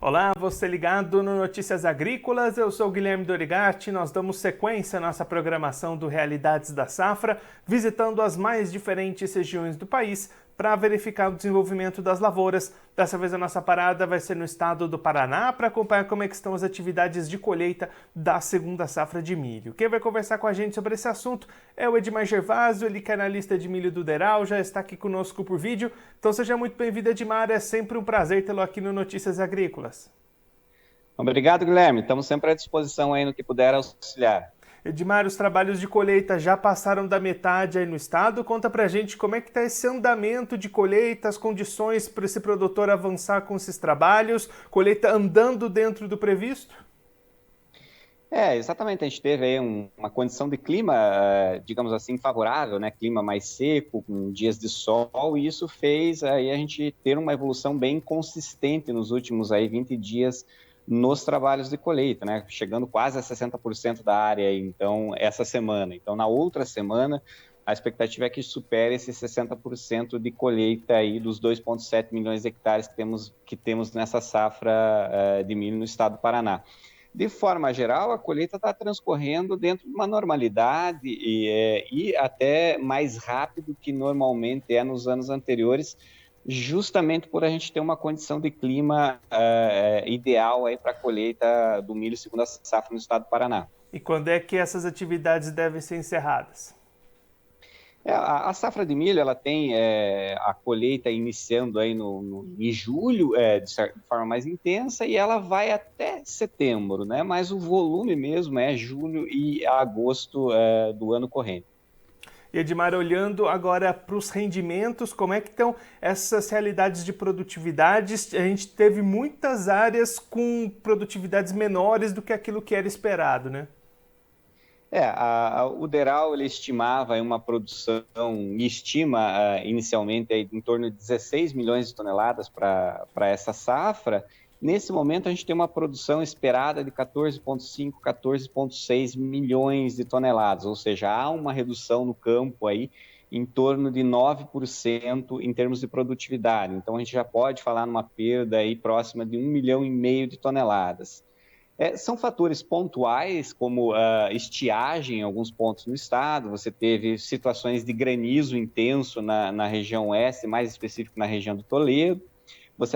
Olá, você ligado no Notícias Agrícolas, eu sou o Guilherme Dorigatti. Nós damos sequência à nossa programação do Realidades da Safra, visitando as mais diferentes regiões do país para verificar o desenvolvimento das lavouras. Dessa vez a nossa parada vai ser no estado do Paraná para acompanhar como é que estão as atividades de colheita da segunda safra de milho. Quem vai conversar com a gente sobre esse assunto é o Edmar Gervásio, ele que é analista de milho do Deral, já está aqui conosco por vídeo. Então seja muito bem-vindo, Edmar, é sempre um prazer tê-lo aqui no Notícias Agrícolas. Obrigado, Guilherme. Estamos sempre à disposição aí no que puder auxiliar. Edmar, os trabalhos de colheita já passaram da metade aí no estado. Conta pra gente como é que está esse andamento de colheita, as condições para esse produtor avançar com esses trabalhos, colheita andando dentro do previsto? Exatamente. A gente teve aí uma condição de clima, digamos assim, favorável, né? Clima mais seco, com dias de sol, e isso fez aí a gente ter uma evolução bem consistente nos últimos aí 20 dias nos trabalhos de colheita, né? Chegando quase a 60% da área, então, essa semana. Então, na outra semana, a expectativa é que supere esses 60% de colheita aí dos 2,7 milhões de hectares que temos nessa safra de milho no estado do Paraná. De forma geral, a colheita está transcorrendo dentro de uma normalidade e até mais rápido que normalmente é nos anos anteriores, justamente por a gente ter uma condição de clima ideal para a colheita do milho segunda safra no estado do Paraná. E quando é que essas atividades devem ser encerradas? A safra de milho, ela tem a colheita iniciando aí em julho, de forma mais intensa, e ela vai até setembro, né? Mas o volume mesmo é julho e agosto do ano corrente. E Edmar, olhando agora para os rendimentos, como é que estão essas realidades de produtividades? A gente teve muitas áreas com produtividades menores do que aquilo que era esperado, né? O Deral ele estimava uma produção, estima inicialmente em torno de 16 milhões de toneladas para essa safra. Nesse momento, a gente tem uma produção esperada de 14,5, 14,6 milhões de toneladas, ou seja, há uma redução no campo aí em torno de 9% em termos de produtividade. Então, a gente já pode falar numa perda aí próxima de 1,5 milhão de toneladas. São fatores pontuais, como estiagem em alguns pontos no estado, você teve situações de granizo intenso na região oeste, mais específico na região do Toledo.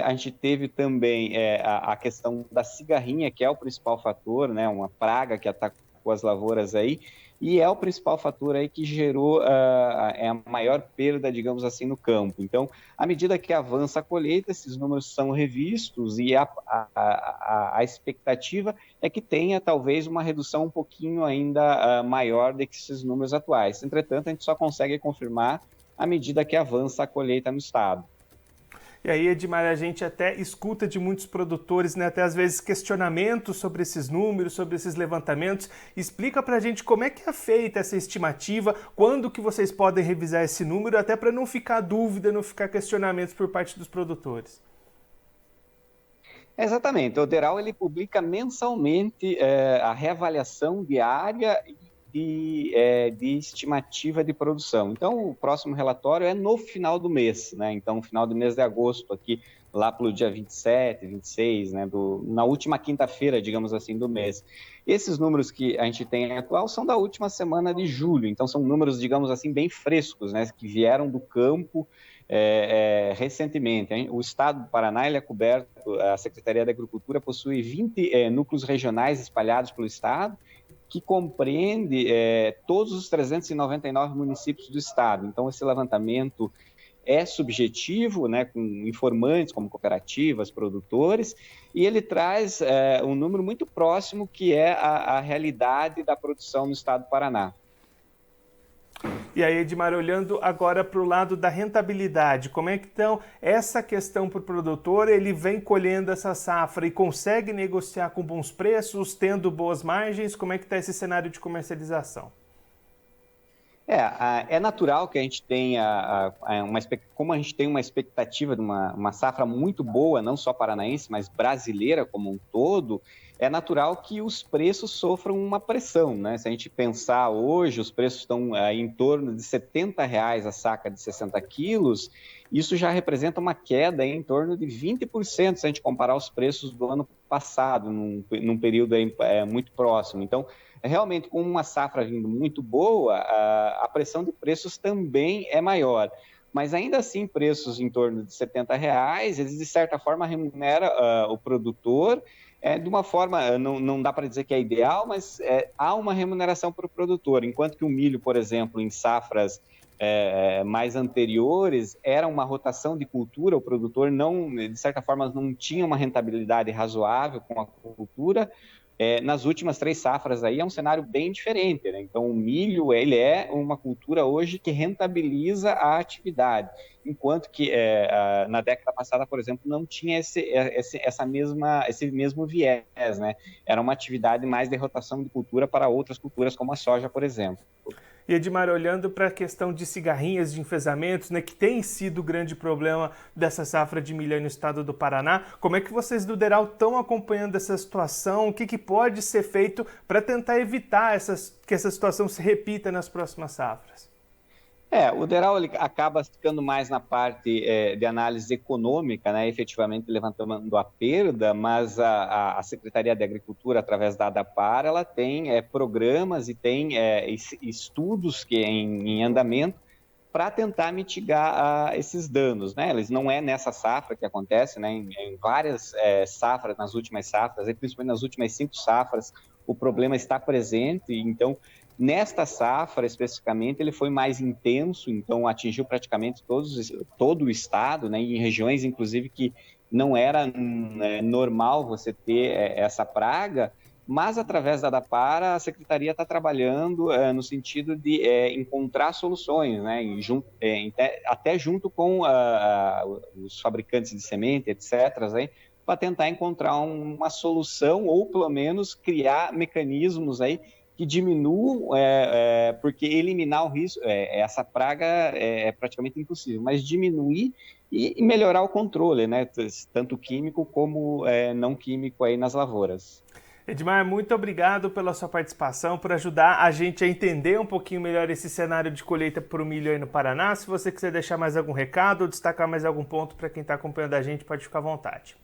A gente teve também a questão da cigarrinha, que é o principal fator, né, uma praga que atacou as lavouras aí, e é o principal fator aí que gerou a maior perda, digamos assim, no campo. Então, à medida que avança a colheita, esses números são revistos e a expectativa é que tenha talvez uma redução um pouquinho ainda maior do que esses números atuais. Entretanto, a gente só consegue confirmar à medida que avança a colheita no estado. E aí, Edmar, a gente até escuta de muitos produtores, né, até às vezes questionamentos sobre esses números, sobre esses levantamentos. Explica pra gente como é que é feita essa estimativa, quando que vocês podem revisar esse número, até para não ficar dúvida, não ficar questionamentos por parte dos produtores. Exatamente. O Deral ele publica mensalmente a reavaliação diária de estimativa de produção. Então, o próximo relatório é no final do mês, né? Então, no final do mês de agosto, aqui, lá pelo dia 27, 26, né? Na última quinta-feira, digamos assim, do mês. Esses números que a gente tem atual são da última semana de julho, então são números, digamos assim, bem frescos, né? Que vieram do campo recentemente. O estado do Paraná ele é coberto, a Secretaria da Agricultura possui 20 núcleos regionais espalhados pelo estado, que compreende todos os 399 municípios do estado. Então, esse levantamento é subjetivo, né, com informantes como cooperativas, produtores, e ele traz um número muito próximo que é a realidade da produção no estado do Paraná. E aí, Edmar, olhando agora para o lado da rentabilidade, como é que então essa questão para o produtor, ele vem colhendo essa safra e consegue negociar com bons preços, tendo boas margens? Como é que está esse cenário de comercialização? É natural que a gente tenha, como a gente tem uma expectativa de uma safra muito boa, não só paranaense, mas brasileira como um todo, é natural que os preços sofram uma pressão, né? Se a gente pensar hoje, os preços estão em torno de R$ 70 a saca de 60 quilos, isso já representa uma queda em torno de 20% se a gente comparar os preços do ano passado, num período muito próximo. Então, realmente, com uma safra vindo muito boa, a pressão de preços também é maior. Mas ainda assim, preços em torno de R$ 70, eles de certa forma remuneram o produtor de uma forma, não dá para dizer que é ideal, mas há uma remuneração para o produtor, enquanto que o milho, por exemplo, em safras mais anteriores, era uma rotação de cultura, o produtor não, de certa forma, não tinha uma rentabilidade razoável com a cultura. Nas últimas 3 safras aí é um cenário bem diferente, né? Então o milho, ele é uma cultura hoje que rentabiliza a atividade, enquanto que na década passada, por exemplo, não tinha esse mesmo viés, né? Era uma atividade mais de rotação de cultura para outras culturas, como a soja, por exemplo. E Edmar, olhando para a questão de cigarrinhas, de enfesamentos, né, que tem sido o grande problema dessa safra de milho no estado do Paraná, como é que vocês do DERAL estão acompanhando essa situação? O que pode ser feito para tentar evitar que essa situação se repita nas próximas safras? O DERAL ele acaba ficando mais na parte de análise econômica, né, efetivamente levantando a perda, mas a Secretaria de Agricultura, através da ADAPAR, ela tem programas e tem estudos em andamento para tentar mitigar esses danos, né? Eles não é nessa safra que acontece, né? Em várias safras, nas últimas safras, e principalmente nas últimas 5 safras, o problema está presente. Então, nesta safra, especificamente, ele foi mais intenso, então atingiu praticamente todo o estado, né? Em regiões, inclusive, que não era normal você ter essa praga, mas através da ADAPAR, a Secretaria está trabalhando no sentido de encontrar soluções, né? Até junto com os fabricantes de semente, etc., para tentar encontrar uma solução ou, pelo menos, criar mecanismos aí que diminuam, porque eliminar o risco, essa praga é praticamente impossível, mas diminuir e melhorar o controle, né? Tanto químico como não químico aí nas lavouras. Edmar, muito obrigado pela sua participação, por ajudar a gente a entender um pouquinho melhor esse cenário de colheita para o milho aí no Paraná. Se você quiser deixar mais algum recado ou destacar mais algum ponto para quem está acompanhando a gente, pode ficar à vontade.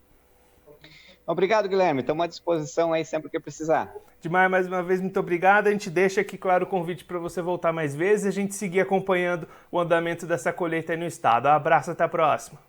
Obrigado, Guilherme. Estamos à disposição aí sempre que precisar. Edmar, mais uma vez, muito obrigado. A gente deixa aqui, claro, o convite para você voltar mais vezes e a gente seguir acompanhando o andamento dessa colheita aí no estado. Um abraço, até a próxima.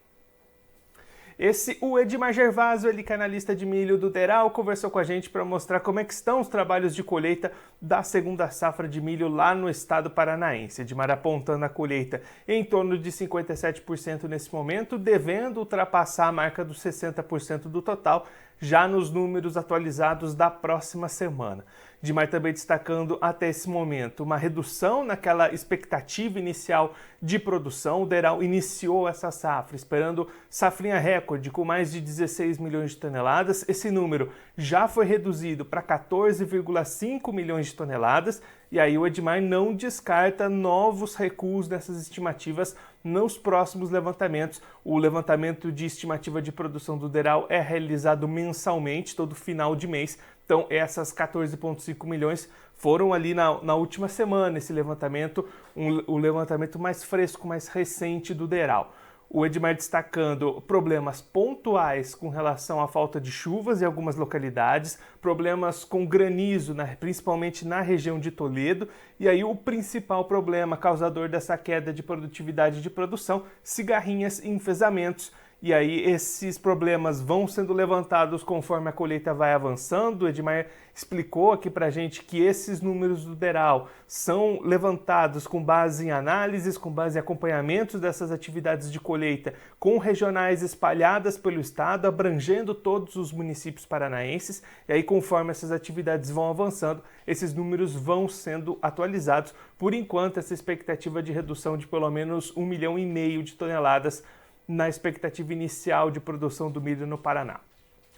O Edmar Gervásio, ele canalista de milho do DERAL, conversou com a gente para mostrar como é que estão os trabalhos de colheita da segunda safra de milho lá no estado paranaense. Edmar apontando a colheita em torno de 57% nesse momento, devendo ultrapassar a marca dos 60% do total, já nos números atualizados da próxima semana. Edmar também destacando até esse momento uma redução naquela expectativa inicial de produção. O DERAL iniciou essa safra esperando safrinha recorde com mais de 16 milhões de toneladas. Esse número já foi reduzido para 14,5 milhões de toneladas e aí o Edmar não descarta novos recuos nessas estimativas nos próximos levantamentos. O levantamento de estimativa de produção do DERAL é realizado mensalmente, todo final de mês. Então, essas 14,5 milhões foram ali na última semana, esse levantamento, o levantamento mais fresco, mais recente do DERAL. O Edmar destacando problemas pontuais com relação à falta de chuvas em algumas localidades, problemas com granizo, principalmente na região de Toledo, e aí o principal problema causador dessa queda de produtividade de produção, cigarrinhas e enfesamentos. E aí esses problemas vão sendo levantados conforme a colheita vai avançando. O Edmar explicou aqui pra gente que esses números do DERAL são levantados com base em análises, com base em acompanhamentos dessas atividades de colheita com regionais espalhadas pelo estado, abrangendo todos os municípios paranaenses. E aí conforme essas atividades vão avançando, esses números vão sendo atualizados. Por enquanto, essa expectativa de redução de pelo menos 1,5 milhão de toneladas na expectativa inicial de produção do milho no Paraná.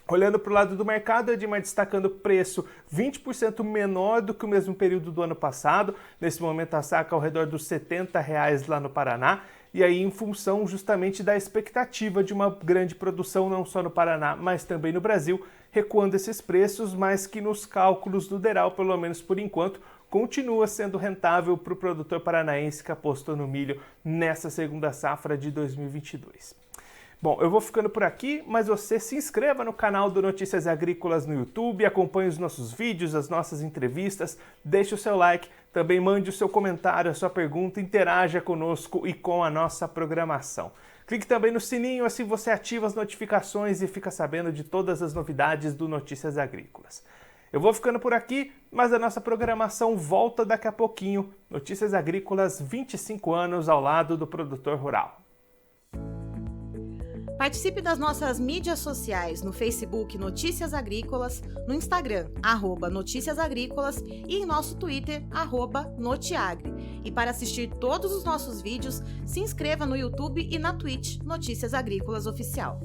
Olhando para o lado do mercado, Edmar destacando preço 20% menor do que o mesmo período do ano passado. Nesse momento a saca ao redor dos R$ 70 lá no Paraná. e aí em função justamente da expectativa de uma grande produção não só no Paraná, mas também no Brasil, recuando esses preços, mas que nos cálculos do DERAL, pelo menos por enquanto, continua sendo rentável para o produtor paranaense que apostou no milho nessa segunda safra de 2022. Bom, eu vou ficando por aqui, mas você se inscreva no canal do Notícias Agrícolas no YouTube, acompanhe os nossos vídeos, as nossas entrevistas, deixe o seu like, também mande o seu comentário, a sua pergunta, interaja conosco e com a nossa programação. Clique também no sininho, assim você ativa as notificações e fica sabendo de todas as novidades do Notícias Agrícolas. Eu vou ficando por aqui, mas a nossa programação volta daqui a pouquinho. Notícias Agrícolas, 25 anos ao lado do produtor rural. Participe das nossas mídias sociais no Facebook Notícias Agrícolas, no Instagram @Notícias Agrícolas e em nosso Twitter @Notiagre. E para assistir todos os nossos vídeos, se inscreva no YouTube e na Twitch Notícias Agrícolas Oficial.